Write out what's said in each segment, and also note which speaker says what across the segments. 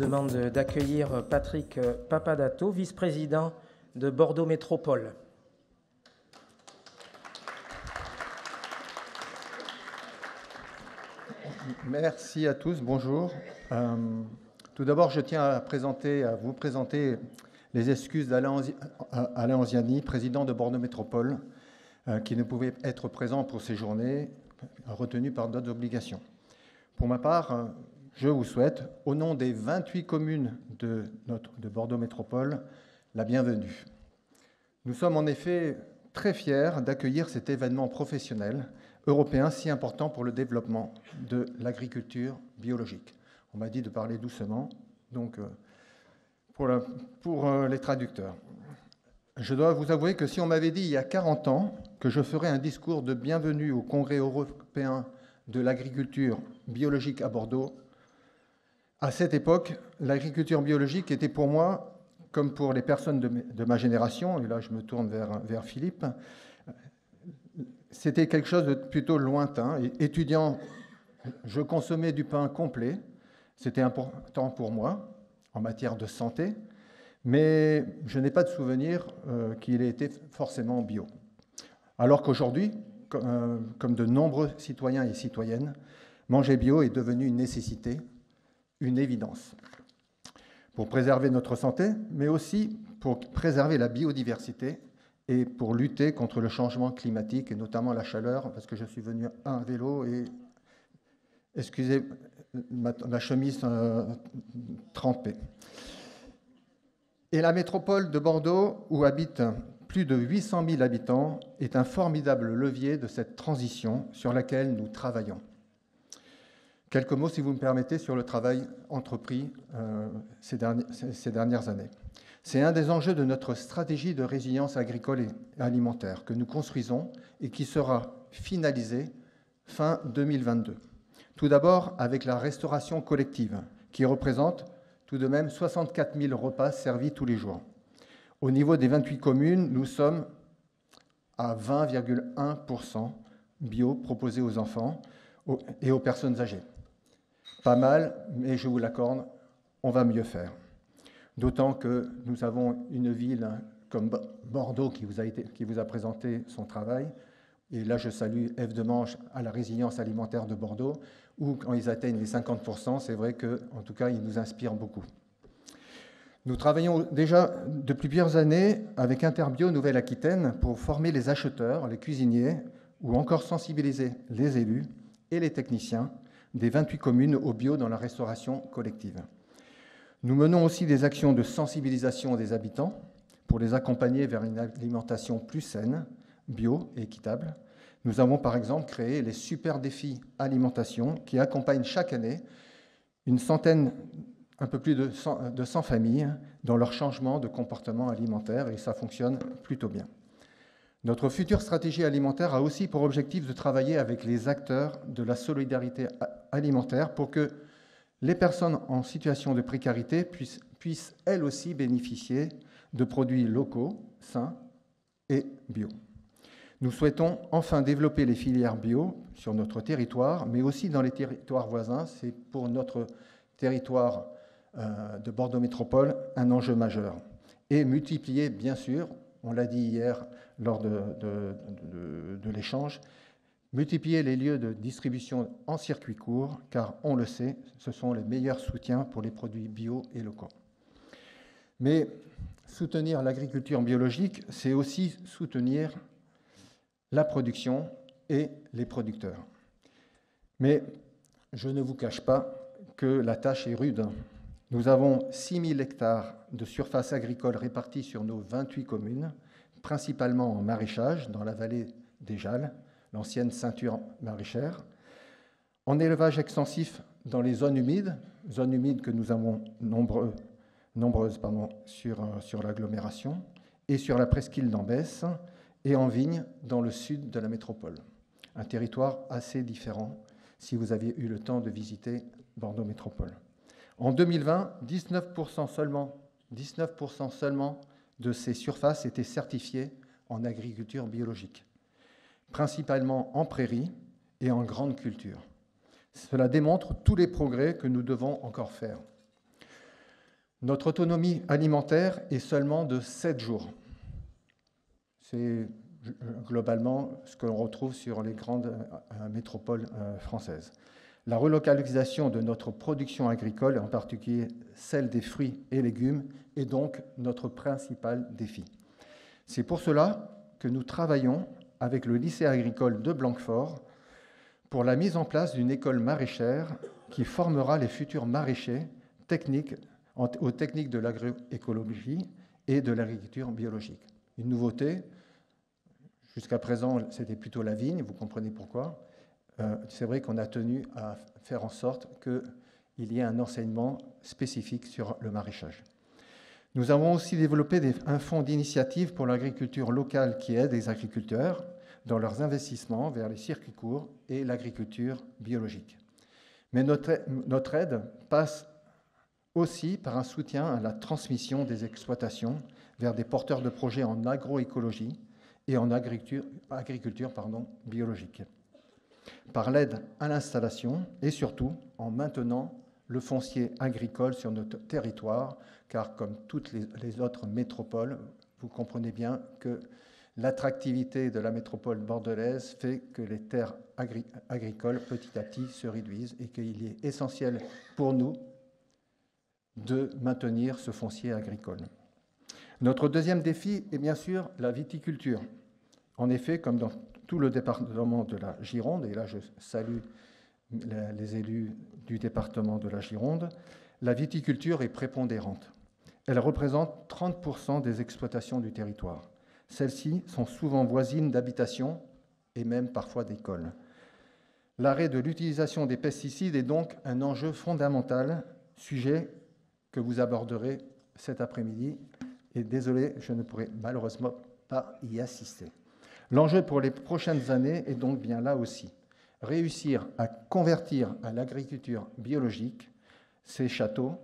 Speaker 1: demande d'accueillir Patrick Papadato, vice-président de Bordeaux Métropole.
Speaker 2: Merci à tous, bonjour. Tout d'abord, je tiens à vous présenter les excuses d'Alain Anziani, président de Bordeaux Métropole, qui ne pouvait être présent pour ces journées, retenu par d'autres obligations. Pour ma part, je vous souhaite, au nom des 28 communes de Bordeaux Métropole, la bienvenue. Nous sommes en effet très fiers d'accueillir cet événement professionnel européen si important pour le développement de l'agriculture biologique. On m'a dit de parler doucement, donc pour les traducteurs. Je dois vous avouer que si on m'avait dit il y a 40 ans que je ferais un discours de bienvenue au Congrès européen de l'agriculture biologique à Bordeaux, à cette époque, l'agriculture biologique était pour moi, comme pour les personnes de ma génération, et là je me tourne vers Philippe, c'était quelque chose de plutôt lointain. Et étudiant, je consommais du pain complet, c'était important pour moi en matière de santé, mais je n'ai pas de souvenir qu'il ait été forcément bio. Alors qu'aujourd'hui, comme de nombreux citoyens et citoyennes, manger bio est devenu une nécessité, une évidence, pour préserver notre santé, mais aussi pour préserver la biodiversité et pour lutter contre le changement climatique, et notamment la chaleur, parce que je suis venu à un vélo et, excusez, ma chemise trempée. Et la métropole de Bordeaux, où habitent plus de 800 000 habitants, est un formidable levier de cette transition sur laquelle nous travaillons. Quelques mots, si vous me permettez, sur le travail entrepris ces dernières années. C'est un des enjeux de notre stratégie de résilience agricole et alimentaire que nous construisons et qui sera finalisée fin 2022. Tout d'abord avec la restauration collective, qui représente tout de même 64 000 repas servis tous les jours. Au niveau des 28 communes, nous sommes à 20,1% bio proposés aux enfants et aux personnes âgées. Pas mal, mais je vous l'accorde, on va mieux faire. D'autant que nous avons une ville comme Bordeaux qui vous a présenté son travail. Et là, je salue Ève Demange à la résilience alimentaire de Bordeaux, où quand ils atteignent les 50%, c'est vrai qu'en tout cas, ils nous inspirent beaucoup. Nous travaillons déjà depuis plusieurs années avec Interbio Nouvelle-Aquitaine pour former les acheteurs, les cuisiniers, ou encore sensibiliser les élus et les techniciens des 28 communes au bio dans la restauration collective. Nous menons aussi des actions de sensibilisation des habitants pour les accompagner vers une alimentation plus saine, bio et équitable. Nous avons par exemple créé les super défis alimentation qui accompagnent chaque année une centaine, un peu plus de 100 familles dans leur changement de comportement alimentaire et ça fonctionne plutôt bien. Notre future stratégie alimentaire a aussi pour objectif de travailler avec les acteurs de la solidarité alimentaire pour que les personnes en situation de précarité puissent elles aussi bénéficier de produits locaux, sains et bio. Nous souhaitons enfin développer les filières bio sur notre territoire, mais aussi dans les territoires voisins. C'est pour notre territoire de Bordeaux Métropole un enjeu majeur. Et multiplier, bien sûr, on l'a dit hier lors de l'échange, multiplier les lieux de distribution en circuit court, car on le sait, ce sont les meilleurs soutiens pour les produits bio et locaux. Mais soutenir l'agriculture biologique, c'est aussi soutenir la production et les producteurs. Mais je ne vous cache pas que la tâche est rude. Nous avons 6 000 hectares de surface agricole répartis sur nos 28 communes, principalement en maraîchage, dans la vallée des Jalles, l'ancienne ceinture maraîchère, en élevage extensif dans les zones humides que nous avons nombreuses sur l'agglomération, et sur la presqu'île d'Ambès, et en vigne dans le sud de la métropole. Un territoire assez différent si vous aviez eu le temps de visiter Bordeaux Métropole. En 2020, 19% seulement de ces surfaces étaient certifiées en agriculture biologique, principalement en prairie et en grande culture. Cela démontre tous les progrès que nous devons encore faire. Notre autonomie alimentaire est seulement de 7 jours. C'est globalement ce que l'on retrouve sur les grandes métropoles françaises. La relocalisation de notre production agricole, en particulier celle des fruits et légumes, est donc notre principal défi. C'est pour cela que nous travaillons avec le lycée agricole de Blanquefort pour la mise en place d'une école maraîchère qui formera les futurs maraîchers aux techniques de l'agroécologie et de l'agriculture biologique. Une nouveauté, jusqu'à présent c'était plutôt la vigne, vous comprenez pourquoi. C'est vrai qu'on a tenu à faire en sorte qu'il y ait un enseignement spécifique sur le maraîchage. Nous avons aussi développé un fonds d'initiative pour l'agriculture locale qui aide les agriculteurs dans leurs investissements vers les circuits courts et l'agriculture biologique. Mais notre aide passe aussi par un soutien à la transmission des exploitations vers des porteurs de projets en agroécologie et en agriculture biologique, par l'aide à l'installation et surtout en maintenant le foncier agricole sur notre territoire, car comme toutes les autres métropoles, vous comprenez bien que l'attractivité de la métropole bordelaise fait que les terres agricoles petit à petit se réduisent et qu'il est essentiel pour nous de maintenir ce foncier agricole. Notre deuxième défi est bien sûr la viticulture. En effet, comme dans tout le département de la Gironde, et là je salue les élus du département de la Gironde, la viticulture est prépondérante. Elle représente 30% des exploitations du territoire. Celles-ci sont souvent voisines d'habitations et même parfois d'écoles. L'arrêt de l'utilisation des pesticides est donc un enjeu fondamental, sujet que vous aborderez cet après-midi. Et désolé, je ne pourrai malheureusement pas y assister. L'enjeu pour les prochaines années est donc bien là aussi. Réussir à convertir à l'agriculture biologique ces châteaux,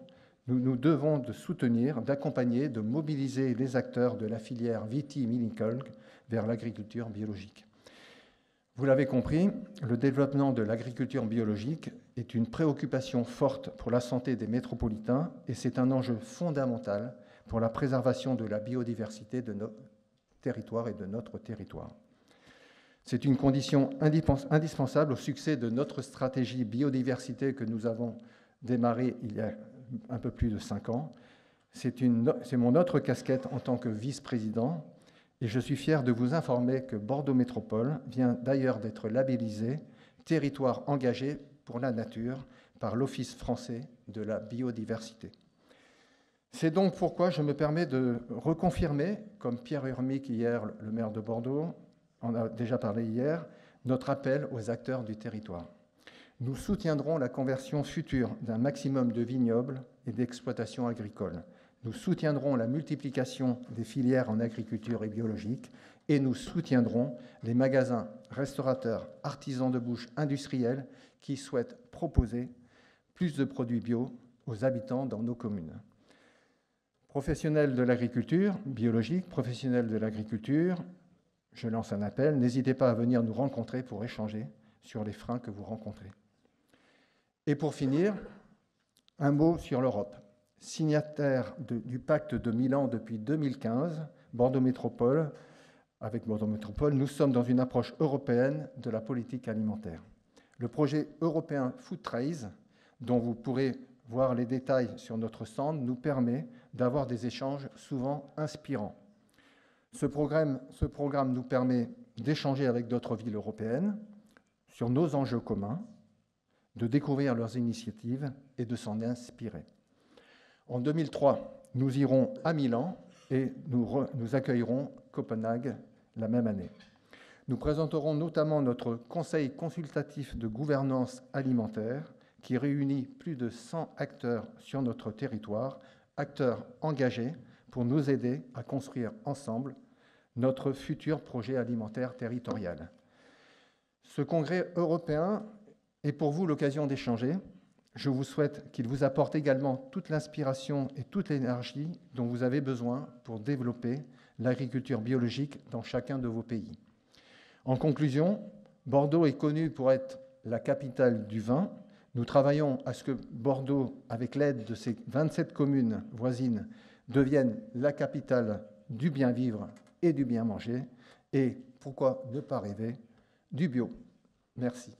Speaker 2: nous devons de soutenir, d'accompagner, de mobiliser les acteurs de la filière vitivinicole vers l'agriculture biologique. Vous l'avez compris, le développement de l'agriculture biologique est une préoccupation forte pour la santé des métropolitains et c'est un enjeu fondamental pour la préservation de la biodiversité de nos territoires et de notre territoire. C'est une condition indispensable au succès de notre stratégie biodiversité que nous avons démarrée il y a un peu plus de 5 ans. C'est mon autre casquette en tant que vice-président et je suis fier de vous informer que Bordeaux Métropole vient d'ailleurs d'être labellisé territoire engagé pour la nature par l'Office français de la biodiversité. C'est donc pourquoi je me permets de reconfirmer, comme Pierre Urmic hier, le maire de Bordeaux, on a déjà parlé hier, notre appel aux acteurs du territoire. Nous soutiendrons la conversion future d'un maximum de vignobles et d'exploitations agricoles. Nous soutiendrons la multiplication des filières en agriculture et biologique et nous soutiendrons les magasins, restaurateurs, artisans de bouche, industriels qui souhaitent proposer plus de produits bio aux habitants dans nos communes. Professionnels de l'agriculture biologique, professionnels de l'agriculture, je lance un appel, n'hésitez pas à venir nous rencontrer pour échanger sur les freins que vous rencontrez. Et pour finir, un mot sur l'Europe. Signataire du pacte de Milan depuis 2015, Bordeaux Métropole, avec Bordeaux Métropole, nous sommes dans une approche européenne de la politique alimentaire. Le projet européen Food Trays, dont vous pourrez voir les détails sur notre stand, nous permet d'avoir des échanges souvent inspirants. Ce programme nous permet d'échanger avec d'autres villes européennes sur nos enjeux communs, de découvrir leurs initiatives et de s'en inspirer. En 2003, nous irons à Milan et nous accueillerons Copenhague la même année. Nous présenterons notamment notre conseil consultatif de gouvernance alimentaire qui réunit plus de 100 acteurs sur notre territoire, acteurs engagés pour nous aider à construire ensemble notre futur projet alimentaire territorial. Ce congrès européen est pour vous l'occasion d'échanger. Je vous souhaite qu'il vous apporte également toute l'inspiration et toute l'énergie dont vous avez besoin pour développer l'agriculture biologique dans chacun de vos pays. En conclusion, Bordeaux est connu pour être la capitale du vin. Nous travaillons à ce que Bordeaux, avec l'aide de ses 27 communes voisines, devienne la capitale du bien vivre et du bien manger. Et pourquoi ne pas rêver du bio? Merci.